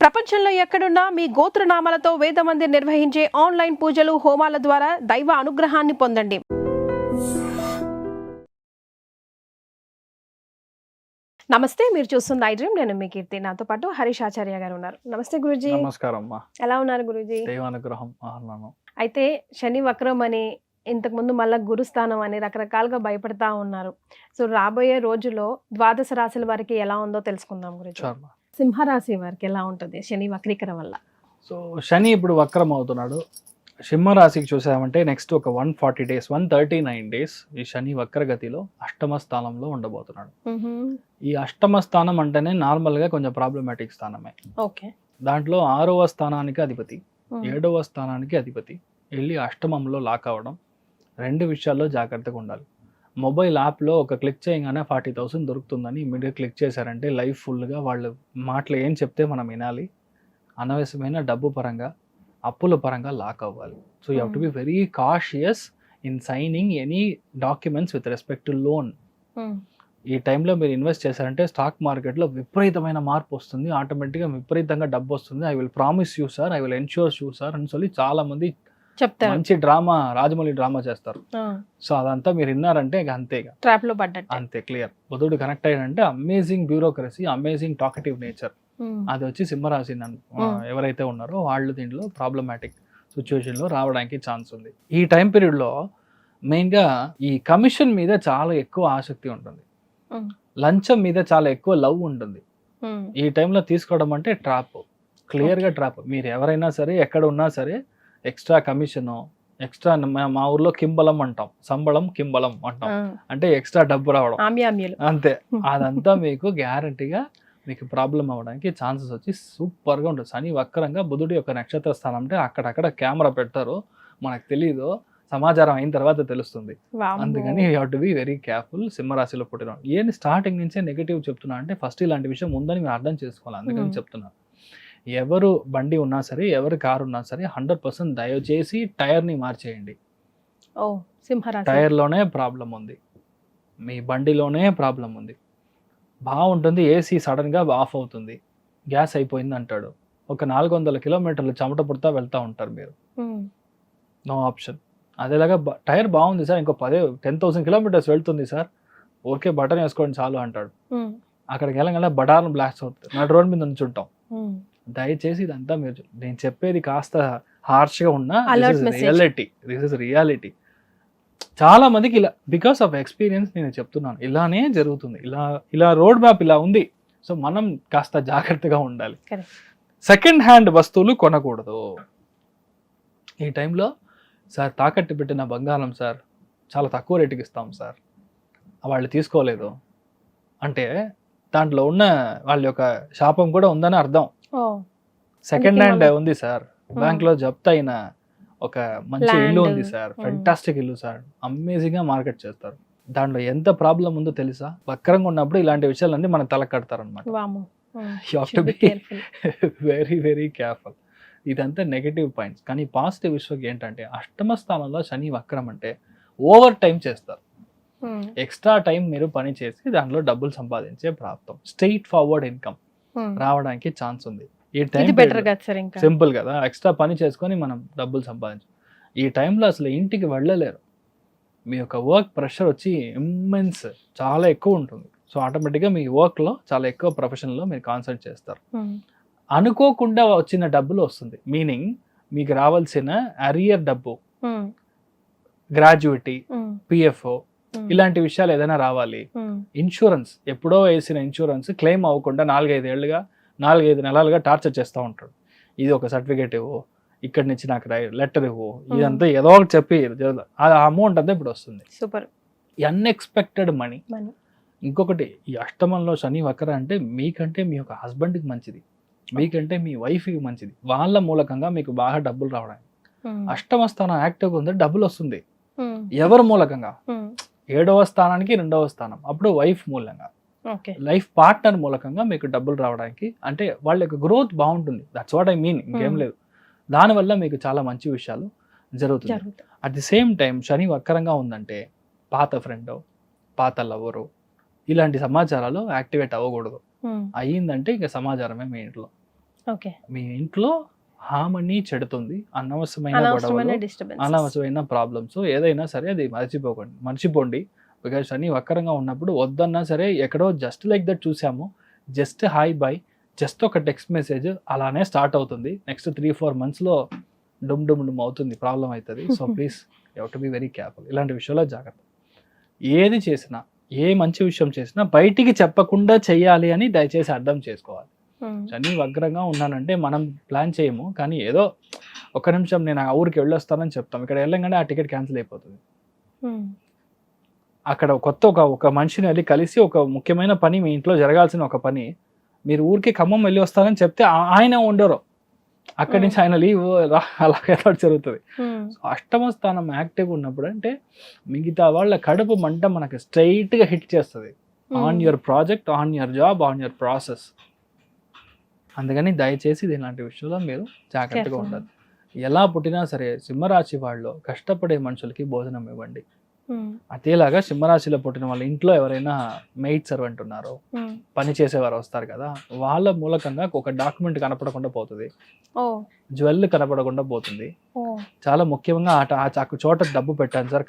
ప్రపంచంలో ఎక్కడున్నా మీ గోత్రనామాలతో వేదమందిర్ నిర్వహించే ఆన్లైన్ పూజలు హోమాల ద్వారా దైవ అనుగ్రహాన్ని పొందండి. నమస్తే, మీరు చూస్తున్న ఐ డ్రీమ్. నేను మీ కీర్తి. నాతో పాటు హరీష్ ఆచార్య గారు ఉన్నారు. నమస్తే గురుజీ. నమస్కారం అమ్మా. ఎలా ఉన్నారు గురుజీ? దైవానుగ్రహం ఆహ్లానం. అయితే శని వక్రం అని, ఇంతకుముందు మళ్ళా గురుస్థానం అని రకరకాలుగా భయపడతా ఉన్నారు. సో రాబోయే రోజుల్లో ద్వాదశ రాశుల వారికి ఎలా ఉందో తెలుసుకుందాం గురుజీ. సింహరాశి వారికి ఎలా ఉంటుంది శని వక్రీకరణ వల్ల? సో శని ఇప్పుడు వక్రం అవుతున్నాడు. సింహరాశికి చూసామంటే నెక్స్ట్ ఒక 140 days 139 days ఈ శని వక్రగతిలో అష్టమ స్థానంలో ఉండబోతున్నాడు. ఈ అష్టమ స్థానం అంటేనే నార్మల్గా కొంచెం ప్రాబ్లమాటిక్ స్థానమే. ఓకే. దాంట్లో 6వ స్థానానికి అధిపతి, 7వ స్థానానికి అధిపతి వెళ్ళి అష్టమంలో లాక్ అవ్వడం. రెండు విషయాల్లో జాగ్రత్తగా ఉండాలి. మొబైల్ యాప్లో ఒక క్లిక్ చేయగానే 40,000 దొరుకుతుందని ఇమీడియట్ క్లిక్ చేశారంటే లైఫ్ ఫుల్గా వాళ్ళు మాటలు ఏం చెప్తే మనం వినాలి. అనవసరమైన డబ్బు పరంగా, అప్పుల పరంగా లాక్ అవ్వాలి. So you have to be very cautious in signing any documents with respect to loan. ఈ టైంలో మీరు ఇన్వెస్ట్ చేశారంటే స్టాక్ మార్కెట్లో విపరీతమైన మార్పు వస్తుంది, ఆటోమేటిక్గా విపరీతంగా డబ్బు వస్తుంది. I will promise you sir, I will ensure you sir అని சொல்லி చాలా మంది చెప్తారు. మంచి డ్రామా, రాజమౌళి డ్రామా చేస్తారు. సో అదంతా మీరు విన్నారంటే ఇక అంతేగా, ట్రాప్ లో పడ్డట్టు. అంతే క్లియర్. బుధుడు కనెక్ట్ అయ్యాడంటే amazing bureaucracy, amazing talkative nature. అది వచ్చి సింహరాశి ఎవరైతే ఉన్నారో వాళ్ళు దీంట్లో ప్రాబ్లమాటిక్ సిచ్యువేషన్లో రావడానికి ఛాన్స్ ఉంది. ఈ టైం పీరియడ్లో మెయిన్గా ఈ కమిషన్ మీద చాలా ఎక్కువ ఆసక్తి ఉంటుంది, లంచం మీద చాలా ఎక్కువ లవ్ ఉంటుంది. ఈ టైంలో తీసుకోవడం అంటే ట్రాప్, క్లియర్గా ట్రాప్. మీరు ఎవరైనా సరే ఎక్కడ ఉన్నా సరే ఎక్స్ట్రా కమిషను, ఎక్స్ట్రా మా ఊర్లో కింబలం అంటాం, సంబళం కింబలం అంటాం, అంటే ఎక్స్ట్రా డబ్బు రావడం అంతే. అదంతా మీకు గ్యారంటీగా మీకు ప్రాబ్లం అవ్వడానికి ఛాన్సెస్ వచ్చి సూపర్గా ఉంటుంది. శని వక్రంగా బుధుడి యొక్క నక్షత్ర స్థానం అంటే అక్కడక్కడ కెమెరా పెడతారు, మనకు తెలీదు, సమాచారం అయిన తర్వాత తెలుస్తుంది. అందుకని you have to be very careful. సింహరాశిలో పుట్టిన ఏంటి స్టార్టింగ్ నుంచే నెగిటివ్ చెప్తున్నా అంటే ఫస్ట్ ఇలాంటి విషయం ఉందని మీరు అర్థం చేసుకోవాలి. అందుకని చెప్తున్నాను. ఎవరు బండి ఉన్నా సరే, ఎవరు కారు ఉన్నా సరే 100% దయచేసి టైర్ని మార్చేయండి. టైర్లోనే ప్రాబ్లం ఉంది, మీ బండిలోనే ప్రాబ్లం ఉంది. బాగుంటుంది, ఏసీ సడన్గా ఆఫ్ అవుతుంది, గ్యాస్ అయిపోయింది అంటాడు. ఒక 400 kilometers చెమట పుడతా వెళ్తూ ఉంటారు మీరు, నో ఆప్షన్. అదేలాగా టైర్ బాగుంది సార్, ఇంకో 10,000 kilometers వెళ్తుంది సార్, ఓకే బటన్ వేసుకోండి చాలు అంటాడు. అక్కడికి వెళ్ళగానే బటార్ను బ్లాస్ట్ అవుతుంది, నా రోడ్ మీద నుంచుంటాం. దయచేసి ఇదంతా మీరు, నేను చెప్పేది కాస్త హార్ష్గా ఉన్నా దిస్ ఇస్ రియాలిటీ. చాలా మందికి ఇలా బికాస్ ఆఫ్ ఎక్స్పీరియన్స్ నేను చెప్తున్నాను, ఇలానే జరుగుతుంది. ఇలా రోడ్ మ్యాప్ ఇలా ఉంది. సో మనం కాస్త జాగ్రత్తగా ఉండాలి. సెకండ్ హ్యాండ్ వస్తువులు కొనకూడదు ఈ టైంలో. సార్ తాకట్టు పెట్టిన బంగారం సార్ చాలా తక్కువ రేటుకి ఇస్తాం సార్, వాళ్ళు తీసుకోలేదు అంటే దాంట్లో ఉన్న వాళ్ళ యొక్క శాపం కూడా ఉందని అర్థం. సెకండ్ హ్యాండ్ ఉంది సార్, బ్యాంక్లో జప్తు అయిన ఒక మంచి ఇల్లు ఉంది సార్, ఫెంటాస్టిక్ ఇల్లు సార్, అమేజింగ్ గా మార్కెట్ చేస్తారు. దాంట్లో ఎంత ప్రాబ్లం ఉందో తెలుసా? వక్రంగా ఉన్నప్పుడు ఇలాంటి విషయాలన్నీ మన తల కడతారు అనమాట. You have to be very very careful. ఇదంతా నెగటివ్ పాయింట్స్. కానీ పాజిటివ్ విషయం ఏంటంటే అష్టమ స్థానంలో శని వక్రం అంటే ఓవర్ టైం చేస్తారు. ఎక్స్ట్రా టైం మీరు పని చేసి దాంట్లో డబ్బులు సంపాదించే ప్రాప్తం, స్ట్రెయిట్ ఫార్వర్డ్ ఇన్కమ్ రావడానికి ఛాన్స్ ఉంది. ఈ టైం సింపుల్ కదా, ఎక్స్ట్రా పని చేసుకొని మనం డబ్బులు సంపాదించాం. ఈ టైంలో అసలు ఇంటికి వెళ్ళలేరు, మీ యొక్క వర్క్ ప్రెషర్ వచ్చి ఇమ్మెన్స్ చాలా ఎక్కువ ఉంటుంది. సో ఆటోమేటిక్గా మీ వర్క్లో చాలా ఎక్కువ ప్రొఫెషన్లో మీరు కాన్సన్ట్రేట్ చేస్తారు. అనుకోకుండా వచ్చిన డబ్బులు వస్తుంది, మీనింగ్ మీకు రావాల్సిన అరియర్ డబ్బు, గ్రాడ్యుయేటీ, పిఎఫ్ఓ ఇలాంటి విషయాలు ఏదైనా రావాలి. ఇన్సూరెన్స్, ఎప్పుడో వేసిన ఇన్సూరెన్స్ క్లెయిమ్ అవ్వకుండా 4-5 నెలలుగా టార్చర్ చేస్తూ ఉంటాడు. ఇది ఒక సర్టిఫికేట్ ఇవ్వు, ఇక్కడి నుంచి నాకు లెటర్ ఇవ్వు, ఇదంతా ఏదో ఒకటి చెప్పి ఆ అమౌంట్ అంతా ఇప్పుడు వస్తుంది. Super unexpected money. ఇంకొకటి, ఈ అష్టమంలో శని వక్ర అంటే మీకంటే మీ యొక్క హస్బెండ్కి మంచిది, మీకంటే మీ వైఫ్కి మంచిది, వాళ్ళ మూలకంగా మీకు బాగా డబ్బులు రావడానికి. అష్టమ స్థానం యాక్టివ్గా ఉంది, డబ్బులు వస్తుంది. ఎవరి మూలకంగా? 7వ స్థానానికి 2వ స్థానం, అప్పుడు వైఫ్ మూలంగా, లైఫ్ పార్ట్నర్ మూలకంగా మీకు డబ్బులు రావడానికి, అంటే వాళ్ళ యొక్క గ్రోత్ బాగుంటుంది. దట్స్ వాట్ ఐ మీన్, ఇంకేం లేదు. దానివల్ల మీకు చాలా మంచి విషయాలు జరుగుతుంది. అట్ ది సేమ్ టైం శని వక్రంగా ఉందంటే పాత ఫ్రెండ్, పాత లవరు ఇలాంటి సమాచారాలు యాక్టివేట్ అవ్వకూడదు. అయ్యిందంటే ఇక సమాచారమే మీ ఇంట్లో. ఓకే. మీ ఇంట్లో హామని చెడుతుంది, అనవసరమైన గొడవలు, డిస్టర్బెన్స్. అనవసరమైన ప్రాబ్లమ్స్ ఏదైనా సరే అది మర్చిపోండి. బికాజ్ శని వక్రంగా ఉన్నప్పుడు వద్దన్నా సరే ఎక్కడో జస్ట్ లైక్ దట్ చూసాము, జస్ట్ హాయ్ బై, జస్ట్ ఒక టెక్స్ట్ మెసేజ్ అలానే స్టార్ట్ అవుతుంది. నెక్స్ట్ 3-4 monthsలో డుమ్ అవుతుంది, ప్రాబ్లం అవుతుంది. So please you have to be very careful. ఇలాంటి విషయాల్లో జాగ్రత్త. ఏది చేసినా, ఏ మంచి విషయం చేసినా బయటికి చెప్పకుండా చెయ్యాలి అని దయచేసి అర్థం చేసుకోవాలి. శని వగ్రంగా ఉన్నానంటే మనం ప్లాన్ చేయము, కానీ ఏదో ఒక నిమిషం నేను ఆ ఊరికి వెళ్ళొస్తానని చెప్తాం, ఇక్కడ వెళ్ళంగానే ఆ టికెట్ క్యాన్సిల్ అయిపోతుంది. అక్కడ ఒక మనిషిని వెళ్ళి కలిసి ఒక ముఖ్యమైన పని, మీ ఇంట్లో జరగాల్సిన ఒక పని, మీరు ఊరికి ఖమ్మం వెళ్ళి వస్తానని చెప్తే ఆయన ఉండరు, అక్కడి నుంచి ఆయన లీవ్ అలాగే జరుగుతుంది. సో అష్టమ స్థానం యాక్టివ్ ఉన్నప్పుడు అంటే మిగతా వాళ్ళ కడుపు మంట మనకి స్ట్రైట్గా హిట్ చేస్తుంది on your project, on your job, on your process. అందుకని దయచేసి ఇలాంటి విషయంలో మీరు జాగ్రత్తగా ఉండాలి. ఎలా పుట్టినా సరే సింహరాశి వాళ్ళు కష్టపడే మనుషులకి భోజనం ఇవ్వండి. అదేలాగా సింహరాశిలో పుట్టిన వాళ్ళ ఇంట్లో ఎవరైనా మెయిడ్ సర్వెంట్ ఉన్నారో, పని చేసేవారు వస్తారు కదా, వాళ్ళ మూలకంగా ఒక డాక్యుమెంట్ కనపడకుండా పోతుంది, జ్యువెల్ కనపడకుండా పోతుంది. చాలా ముఖ్యంగా ఆ చోట డబ్బు పెట్టాను సార్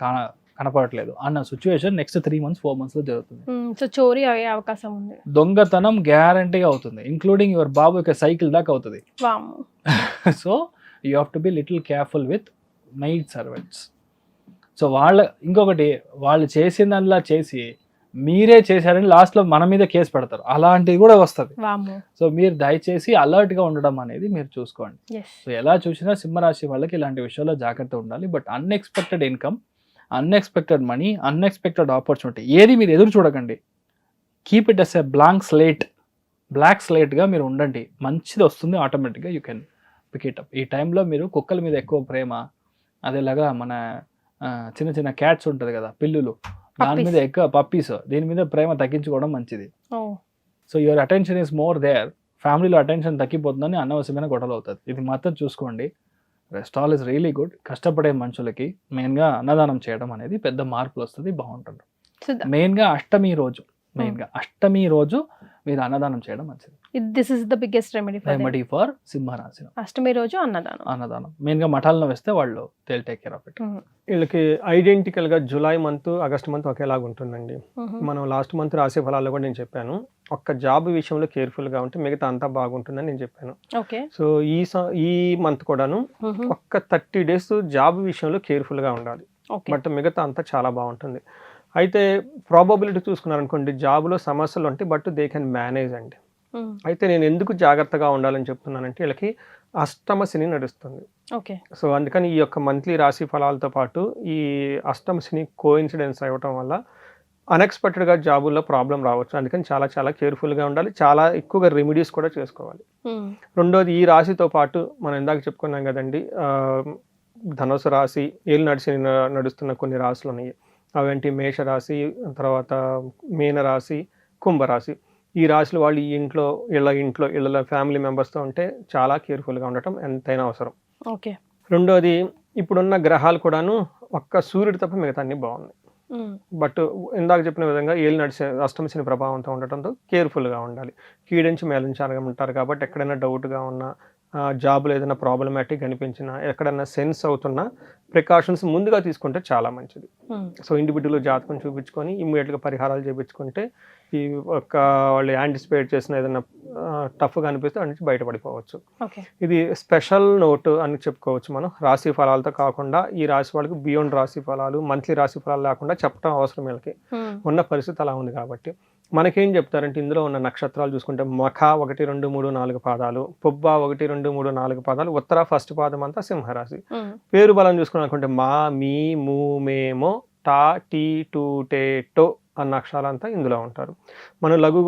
కనపడట్లేదు అన్న సిచ్యువేషన్ నెక్స్ట్ 3 months 4 months లో జరుగుతుంది. సో చోరీ అయ్యే అవకాశం ఉంది, దొంగతనం గ్యారంటీగా అవుతుంది, ఇంక్లూడింగ్ యువర్ బాబు యొక్క సైకిల్ దాకా అవుతుంది. So you have to be little careful with maid servants. So ఇంకొకటి వాళ్ళు చేసిందల్లా చేసి మీరే చేశారని లాస్ట్లో మన మీద కేసు పెడతారు, అలాంటివి కూడా వస్తుంది. సో మీరు దయచేసి అలర్ట్గా ఉండడం అనేది మీరు చూసుకోండి. సో ఎలా చూసినా సింహరాశి వాళ్ళకి ఇలాంటి విషయాల్లో జాగ్రత్త ఉండాలి. But unexpected income, unexpected money, unexpected opportunity ఏది మీరు ఎదురు చూడకండి. Keep it as a black స్లేట్గా మీరు ఉండండి, మంచిది వస్తుంది ఆటోమేటిక్గా. You can pick it up. ఈ టైంలో మీరు కుక్కల మీద ఎక్కువ ప్రేమ, అదేలాగా మన చిన్న చిన్న క్యాట్స్ ఉంటుంది కదా, పిల్లులు, దాని మీద ఎక్కువ పప్పీస్, దీని మీద ప్రేమ తగ్గించుకోవడం మంచిది. So your attention is more there, ఫ్యామిలీలో అటెన్షన్ తగ్గిపోతుందని అనవసరమైన గొడవలు అవుతుంది. ఇది మాత్రం చూసుకోండి. Rest all is really good. కష్టపడే మనుషులకి మెయిన్గా అన్నదానం చేయడం అనేది పెద్ద మార్పులు వస్తుంది, బాగుంటుంది. మెయిన్గా అష్టమి రోజు మీరు అన్నదానం చేయడం మంచిది. This is the biggest remedy for సింహరాశి. అష్టమి రోజు అన్నదానం మెయిన్గా మఠాలను వేస్తే వాళ్ళు they take care of it. వీళ్ళకి ఐడెంటికల్గా జూలై మంత్, ఆగస్ట్ మంత్ ఒకేలాగా ఉంటుందండి. మనం లాస్ట్ మంత్ రాశి ఫలాల్లో కూడా నేను చెప్పాను, ఒక్క జాబ్ విషయంలో కేర్ఫుల్గా ఉంటే మిగతా అంతా బాగుంటుందని నేను చెప్పాను. సో ఈ మంత్ కూడాను ఒక్క 30 days జాబ్ విషయంలో కేర్ఫుల్గా ఉండాలి, బట్ మిగతా అంతా చాలా బాగుంటుంది. అయితే ప్రాబబిలిటీ చూసుకున్నారనుకోండి, జాబ్లో సమస్యలు ఉంటాయి, బట్ దే కెన్ మేనేజ్ అండి. అయితే నేను ఎందుకు జాగ్రత్తగా ఉండాలని చెప్తున్నానంటే, వీళ్ళకి అష్టమ శని నడుస్తుంది. సో అందుకని ఈ యొక్క మంత్లీ రాశి ఫలాలతో పాటు ఈ అష్టమ శని కోఇన్సిడెన్స్ అవ్వటం వల్ల అన్ఎక్స్పెక్టెడ్గా జాబుల్లో ప్రాబ్లం రావచ్చు. అందుకని చాలా చాలా కేర్ఫుల్గా ఉండాలి, చాలా ఎక్కువగా రెమెడీస్ కూడా చేసుకోవాలి. రెండోది, ఈ రాశితో పాటు మనం ఇందాక చెప్పుకున్నాం కదండి, ధనుసు రాశి, ఏళ్ళు నడుస్తున్న కొన్ని రాశులు ఉన్నాయి. అవేంటి మేషరాశి, తర్వాత మీనరాశి, కుంభరాశి. ఈ రాశులు వాళ్ళు ఇళ్ళ ఫ్యామిలీ మెంబర్స్తో ఉంటే చాలా కేర్ఫుల్గా ఉండటం ఎంతైనా అవసరం. రెండోది, ఇప్పుడున్న గ్రహాలు కూడాను ఒక్క సూర్యుడు తప్ప మిగతా అన్ని బాగున్నాయి. బట్ ఇందాక చెప్పిన విధంగా అష్టమ శని ప్రభావంతో ఉండటంతో కేర్ఫుల్గా ఉండాలి. కీడించి మేలించి అనగమంటారు కాబట్టి ఎక్కడైనా డౌట్గా ఉన్నా, జాబ్లో ఏదైనా ప్రాబ్లమాటిక్ అనిపించినా, ఎక్కడైనా సెన్స్ అవుతున్నా ప్రికాషన్స్ ముందుగా తీసుకుంటే చాలా మంచిది. సో ఇండివిజువల్ జాతకం చూపించుకొని ఇమ్మీడియట్గా పరిహారాలు చేయించుకుంటే ఈ వాళ్ళు యాంటిసిపేట్ చేసిన ఏదైనా టఫ్గా అనిపిస్తే అన్ని నుంచి బయటపడిపోవచ్చు. ఇది స్పెషల్ నోట్ అని చెప్పుకోవచ్చు మనం. రాశి ఫలాలతో కాకుండా ఈ రాశి వాళ్ళకి బియాండ్ రాశి ఫలాలు, మంత్లీ రాశి ఫలాలు లేకుండా చెప్పడం అవసరం. వీళ్ళకి ఉన్న పరిస్థితి అలా ఉంది కాబట్టి మనకేం చెప్తారంటే, ఇందులో ఉన్న నక్షత్రాలు చూసుకుంటే మఖ 1, 2, 3, 4 పాదాలు, పుబ్బ 1, 2, 3, 4 పాదాలు, ఉత్తర ఫస్ట్ పాదం అంతా సింహరాశి. పేరు బలం చూసుకున్నానుకుంటే మా, మీ, ము, మేమో, టా, టీ, టూ, టే, టో అన్న అక్షరాలంతా ఇందులో ఉంటారు. మనం లఘు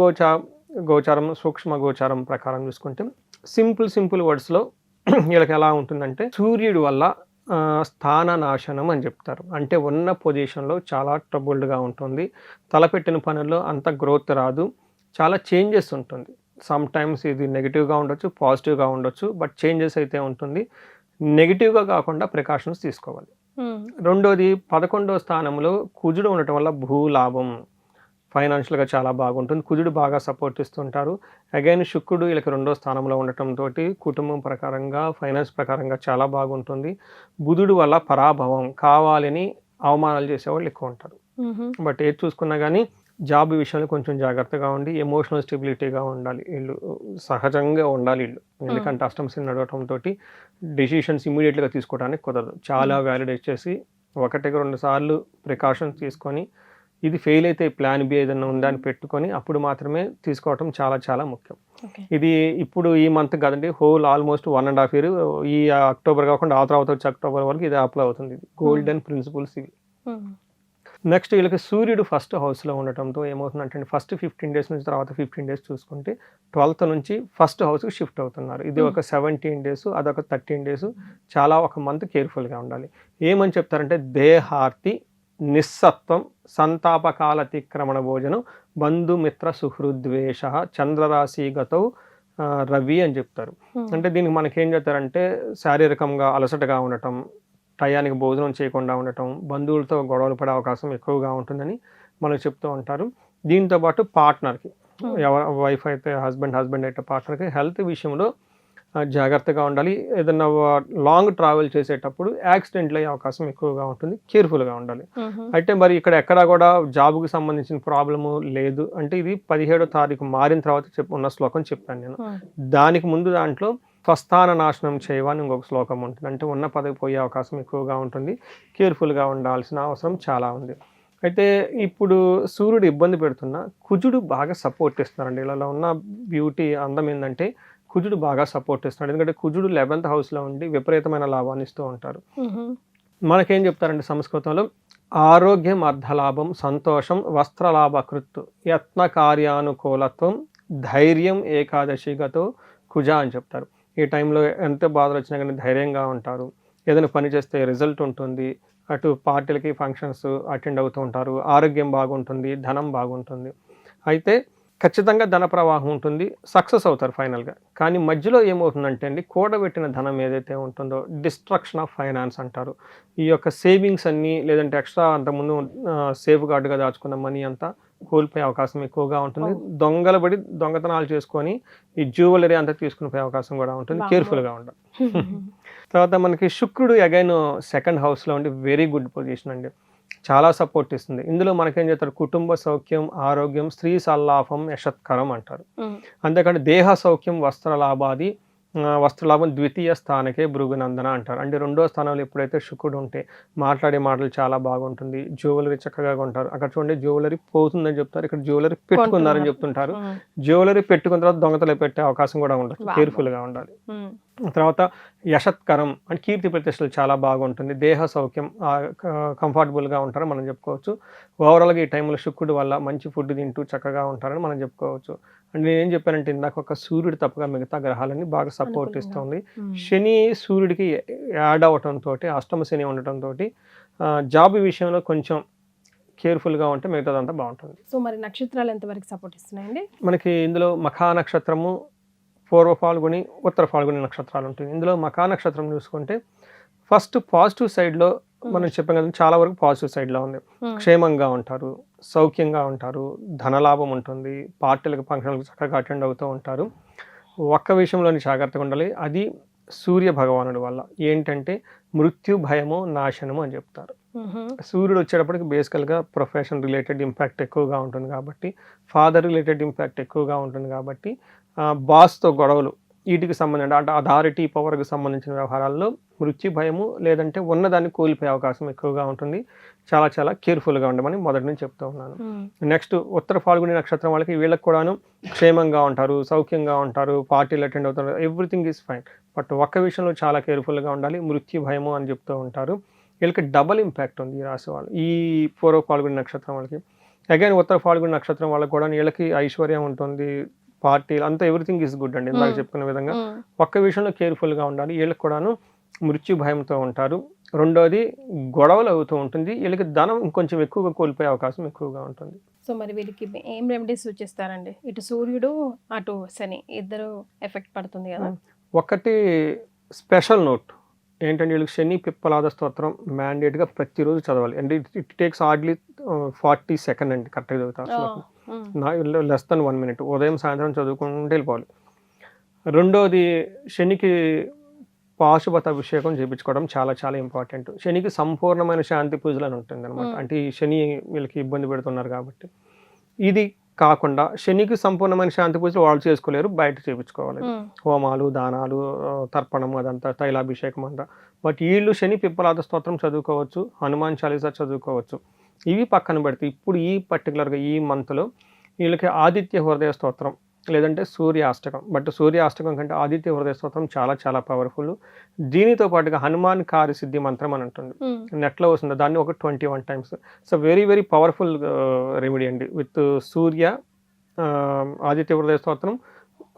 గోచారం, సూక్ష్మ గోచారం ప్రకారం చూసుకుంటే సింపుల్ వర్డ్స్లో వీళ్ళకి ఎలా ఉంటుందంటే, సూర్యుడి వల్ల స్థాన నాశనం అని చెప్తారు. అంటే ఉన్న పొజిషన్లో చాలా ట్రబుల్డ్గా ఉంటుంది, తలపెట్టిన పనుల్లో అంత గ్రోత్ రాదు, చాలా చేంజెస్ ఉంటుంది. సమ్ టైమ్స్ ఇది నెగిటివ్గా ఉండొచ్చు, పాజిటివ్గా ఉండొచ్చు, బట్ చేంజెస్ అయితే ఉంటుంది. నెగిటివ్గా కాకుండా ప్రికాషన్స్ తీసుకోవాలి. రెండోది, 11వ స్థానంలో కుజుడు ఉండటం వల్ల భూలాభం, ఫైనాన్షియల్గా చాలా బాగుంటుంది. కుజుడు బాగా సపోర్ట్ ఇస్తుంటారు. అగైన్ శుక్రుడు వీళ్ళకి 2వ స్థానంలో ఉండటంతో కుటుంబం ప్రకారంగా ఫైనాన్స్ ప్రకారంగా చాలా బాగుంటుంది. బుధుడు వల్ల పరాభవం, కావాలని అవమానాలు చేసేవాళ్ళు ఎక్కువ ఉంటారు. బట్ ఏది చూసుకున్నా కానీ జాబ్ విషయంలో కొంచెం జాగ్రత్తగా ఉండి ఎమోషనల్ స్టెబిలిటీగా ఉండాలి. వీళ్ళు సహజంగా ఉండాలి వీళ్ళు, ఎందుకంటే అష్టమ శని నడవటంతో డెసిషన్స్ ఇమీడియట్గా తీసుకోవడానికి కుదరదు. చాలా వ్యాలిడేట్ చేసి 1-2 సార్లు ప్రికాషన్స్ తీసుకొని ఇది ఫెయిల్ అయితే ప్లాన్ బి ఏదైనా ఉందని పెట్టుకొని అప్పుడు మాత్రమే తీసుకోవటం చాలా చాలా ముఖ్యం. ఇది ఇప్పుడు ఈ మంత్ కదండి, హోల్ ఆల్మోస్ట్ 1.5 year, ఈ అక్టోబర్ కాకుండా ఆ తర్వాత వచ్చే అక్టోబర్ వరకు ఇది అప్లై అవుతుంది. ఇది గోల్డెన్ ప్రిన్సిపల్స్ ఇవి. నెక్స్ట్ వీళ్ళకి సూర్యుడు ఫస్ట్ హౌస్లో ఉండటంతో ఏమవుతుందంటే ఫస్ట్ 15 days నుంచి తర్వాత 15 days చూసుకుంటే 12th నుంచి ఫస్ట్ హౌస్కి షిఫ్ట్ అవుతున్నారు. ఇది ఒక 17 days, అదొక 13 days. చాలా ఒక మంత్ కేర్ఫుల్గా ఉండాలి. ఏమని చెప్తారంటే దేహార్తి, నిస్సత్వం, సంతాపకాల అతిక్రమణ భోజనం, బంధుమిత్ర సుహృద్వేష, చంద్రరాశిగతౌ రవి అని చెప్తారు. అంటే దీనికి మనకేం చెప్తారంటే శారీరకంగా అలసటగా ఉండటం, టయానికి భోజనం చేయకుండా ఉండటం, బంధువులతో గొడవలు పడే అవకాశం ఎక్కువగా ఉంటుందని మనకు చెప్తూ ఉంటారు. దీంతోపాటు పార్ట్నర్కి, వైఫ్ అయితే హస్బెండ్ అయితే పార్ట్నర్కి హెల్త్ విషయంలో జాగ్రత్తగా ఉండాలి. ఏదైనా లాంగ్ ట్రావెల్ చేసేటప్పుడు యాక్సిడెంట్లు అయ్యే అవకాశం ఎక్కువగా ఉంటుంది. కేర్ఫుల్గా ఉండాలి. అయితే మరి ఇక్కడ ఎక్కడా కూడా జాబ్కి సంబంధించిన ప్రాబ్లము లేదు అంటే ఇది 17వ తారీఖు మారిన తర్వాత ఉన్న శ్లోకం చెప్పాను నేను. దానికి ముందు దాంట్లో స్వస్థాన నాశనం చేయవని ఇంకొక శ్లోకం ఉంటుంది. అంటే ఉన్న పదవి పోయే అవకాశం ఎక్కువగా ఉంటుంది. కేర్ఫుల్గా ఉండాల్సిన అవసరం చాలా ఉంది. అయితే ఇప్పుడు సూర్యుడు ఇబ్బంది పెడుతున్నా కుజుడు బాగా సపోర్ట్ ఇస్తున్నారండి. ఇలా ఉన్న బ్యూటీ అందం ఏంటంటే కుజుడు బాగా సపోర్ట్ ఇస్తున్నాడు. ఎందుకంటే కుజుడు 11th హౌస్లో ఉండి విపరీతమైన లాభాన్ని ఇస్తూ ఉంటారు. మనకేం చెప్తారంటే సంస్కృతంలో ఆరోగ్యం, అర్ధలాభం, సంతోషం, వస్త్రలాభ కృత్తు, యత్న కార్యానుకూలత్వం, ధైర్యం, ఏకాదశిగతో కుజ అని చెప్తారు. ఈ టైంలో ఎంత బాధలు వచ్చినా కానీ ధైర్యంగా ఉంటారు. ఏదైనా పని చేస్తే రిజల్ట్ ఉంటుంది. అటు పార్టీలకి ఫంక్షన్స్ అటెండ్ అవుతూ ఉంటారు. ఆరోగ్యం బాగుంటుంది, ధనం బాగుంటుంది. అయితే ఖచ్చితంగా ధన ప్రవాహం ఉంటుంది, సక్సెస్ అవుతారు ఫైనల్గా. కానీ మధ్యలో ఏమవుతుందంటే అండి, కూడబెట్టిన ధనం ఏదైతే ఉంటుందో డిస్ట్రక్షన్ ఆఫ్ ఫైనాన్స్ అంటారు. ఈ యొక్క సేవింగ్స్ అన్నీ లేదంటే ఎక్స్ట్రా అంతకుముందు సేఫ్ గార్డ్గా దాచుకున్న మనీ అంతా కోల్పోయే అవకాశం ఎక్కువగా ఉంటుంది. దొంగలు పడి దొంగతనాలు చేసుకొని ఈ జ్యువెలరీ అంతా తీసుకుని పోయే అవకాశం కూడా ఉంటుంది. కేర్ఫుల్గా ఉండాలి. తర్వాత మనకి శుక్రుడు అగైన్ 2nd హౌస్లో ఉండి వెరీ గుడ్ పొజిషన్ అండి, చాలా సపోర్ట్ ఇస్తుంది. ఇందులో మనకేం చేస్తారు, కుటుంబ సౌఖ్యం, ఆరోగ్యం, స్త్రీ సల్లాభం, యశత్కరం అంటారు. అంతేకాని దేహ సౌఖ్యం, వస్త్రలాభాది, వస్త్రలాభం ద్వితీయ స్థానకే భృగునందన అంటారు. అంటే 2వ స్థానంలో ఎప్పుడైతే శుక్రుడు ఉంటే మాట్లాడే మాటలు చాలా బాగుంటుంది. జ్యువెలరీ చక్కగా కొంటారు. అక్కడ చూడండి జ్యువెలరీ పోతుందని చెప్తారు, ఇక్కడ జ్యువెలరీ పెట్టుకున్నారని చెప్తుంటారు. జ్యువెలరీ పెట్టుకున్న తర్వాత దొంగతలు పెట్టే అవకాశం కూడా ఉండదు. కేర్ఫుల్గా ఉండాలి. తర్వాత యశత్కరం అంటే కీర్తి ప్రతిష్టలు చాలా బాగుంటుంది. దేహ సౌఖ్యం, కంఫర్టబుల్గా ఉంటారని మనం చెప్పుకోవచ్చు. ఓవరాల్గా ఈ టైంలో శుక్రుడు వల్ల మంచి ఫుడ్ తింటూ చక్కగా ఉంటారని మనం చెప్పుకోవచ్చు. అంటే నేను ఏం చెప్పానంటే ఇందాక ఒక సూర్యుడు తప్పగా మిగతా గ్రహాలన్నీ బాగా సపోర్ట్ ఇస్తుంది. శని సూర్యుడికి యాడ్ అవటంతో, అష్టమ శని ఉండటంతో జాబ్ విషయంలో కొంచెం కేర్ఫుల్గా ఉంటే మిగతాదంతా బాగుంటుంది. సో మరి నక్షత్రాలు ఎంతవరకు సపోర్ట్ ఇస్తున్నాయండి? మనకి ఇందులో మఖా నక్షత్రము, పూర్వ ఫాల్గుని, ఉత్తర ఫాల్గుని నక్షత్రాలు ఉంటాయి. ఇందులో మఖా నక్షత్రం చూసుకుంటే ఫస్ట్ పాజిటివ్ సైడ్లో మనం చెప్పాం కదా, చాలా వరకు పాజిటివ్ సైడ్లో ఉంది. క్షేమంగా ఉంటారు, సౌఖ్యంగా ఉంటారు, ధనలాభం ఉంటుంది, పార్టీలకు ఫంక్షన్లకు చక్కగా అటెండ్ అవుతూ ఉంటారు. ఒక్క విషయంలోని జాగ్రత్తగా ఉండాలి, అది సూర్య భగవానుడి వల్ల. ఏంటంటే మృత్యు భయము నాశనము అని చెప్తారు. సూర్యుడు వచ్చేటప్పటికి బేసికల్గా ప్రొఫెషన్ రిలేటెడ్ ఇంపాక్ట్ ఎక్కువగా ఉంటుంది కాబట్టి, ఫాదర్ రిలేటెడ్ ఇంపాక్ట్ ఎక్కువగా ఉంటుంది కాబట్టి, బాస్తో గొడవలు, వీటికి సంబంధించిన అంటే అథారిటీ పవర్కి సంబంధించిన వ్యవహారాల్లో మృత్యు భయము లేదంటే ఉన్నదాన్ని కోల్పోయే అవకాశం ఎక్కువగా ఉంటుంది. చాలా చాలా కేర్ఫుల్గా ఉండమని మొదటి నుంచి చెప్తూ ఉన్నాను. నెక్స్ట్ ఉత్తర ఫాల్గుని నక్షత్రం వాళ్ళకి, వీళ్ళకి కూడాను క్షేమంగా ఉంటారు, సౌఖ్యంగా ఉంటారు, పార్టీలు అటెండ్ అవుతారు, ఎవ్రీథింగ్ ఈజ్ ఫైన్. బట్ ఒక్క విషయంలో చాలా కేర్ఫుల్గా ఉండాలి, మృత్యు భయము అని చెప్తూ ఉంటారు. వీళ్ళకి డబల్ ఇంపాక్ట్ ఉంది ఈ రాశి వాళ్ళు, ఈ పూర్వ ఫాల్గుని నక్షత్రం వాళ్ళకి. అగైన్ ఉత్తర ఫాల్గుని నక్షత్రం వాళ్ళకి కూడా వీళ్ళకి ఐశ్వర్యం ఉంటుంది, పార్టీలు అంతా ఎవ్రీథింగ్ ఈజ్ గుడ్ అండి. ఇందాక చెప్పుకున్న విధంగా ఒక్క విషయంలో కేర్ఫుల్గా ఉండాలి. వీళ్ళకి కూడాను మృత్యు భయంతో ఉంటారు. రెండోది గొడవలు అవుతూ ఉంటుంది. వీళ్ళకి ధనం ఇంకొంచెం ఎక్కువగా కోల్పోయే అవకాశం ఎక్కువగా ఉంటుంది. సో మరి వీళ్ళకి ఏం రెమెడీస్ సూచిస్తారండి? ఇటు సూర్యుడు అటు శని ఇద్దరు ఎఫెక్ట్ పడుతుంది కదా. ఒకటి స్పెషల్ నోట్, ఏంటంటే వీళ్ళకి శని పిప్పలాద స్తోత్రం మ్యాండేట్గా ప్రతిరోజు చదవాలి. And it takes hardly 40 second అండి కరెక్ట్గా చదువుతా అసలు లెస్ దెన్ 1 minute. ఉదయం సాయంత్రం చదువుకుంటూ వెళ్ళిపోవాలి. రెండోది శనికి పాశుపత అభిషేకం చేయించుకోవడం చాలా చాలా ఇంపార్టెంట్. శనికి సంపూర్ణమైన శాంతి పూజలు అని ఉంటుంది అనమాట. అంటే ఈ శని వీళ్ళకి ఇబ్బంది పెడుతున్నారు కాబట్టి. ఇది కాకుండా శనికి సంపూర్ణమైన శాంతి పూజలు వాళ్ళు చేసుకోలేరు, బయట చేయించుకోవాలి. హోమాలు, దానాలు, తర్పణం, అదంతా తైలాభిషేకం అంతా. బట్ వీళ్ళు శని పిప్పలాద స్తోత్రం చదువుకోవచ్చు, హనుమాన్ చాలీసా చదువుకోవచ్చు. ఇవి పక్కన పెడితే ఇప్పుడు ఈ పర్టికులర్గా ఈ మంత్లో వీళ్ళకి ఆదిత్య హృదయ స్తోత్రం లేదంటే సూర్యాష్టకం. బట్ సూర్యాష్టకం కంటే ఆదిత్య హృదయ స్తోత్రం చాలా చాలా పవర్ఫుల్. దీనితో పాటుగా హనుమాన్ కార్యసిద్ధి మంత్రం అని ఉంటుంది, నెట్లో వస్తుంది, దాన్ని ఒక 21 times. So very very powerful remedy అండి. విత్ సూర్య, ఆదిత్య హృదయ స్తోత్రం,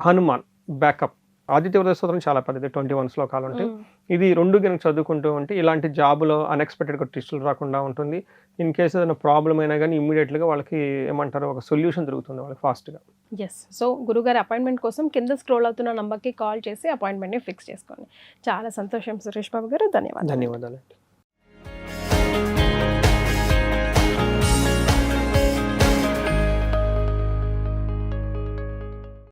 హనుమాన్ బ్యాకప్. ఆదిత్య హృదయ స్తోత్రం చాలా పెద్దది, 21 శ్లోకాలు ఉంటాయి. ఇది 2 కనుక చదువుకుంటూ ఉంటే ఇలాంటి జాబ్లో అన్ఎక్స్పెక్టెడ్గా ట్విస్టులు రాకుండా ఉంటుంది. ఇన్ కేసు ఏదైనా ప్రాబ్లం అయినా కానీ ఇమ్మీడియట్గా వాళ్ళకి ఏమంటారు ఒక సొల్యూషన్ దొరుకుతుంది వాళ్ళకి ఫాస్ట్గా. ఎస్. సో గురుగారి అపాయింట్మెంట్ కోసం కింద స్క్రోల్ అవుతున్న నంబర్కి కాల్ చేసి అపాయింట్మెంట్ని ఫిక్స్ చేసుకోండి. చాలా సంతోషం సురేష్ బాబు గారు, ధన్యవాదాలు. ధన్యవాదాలు.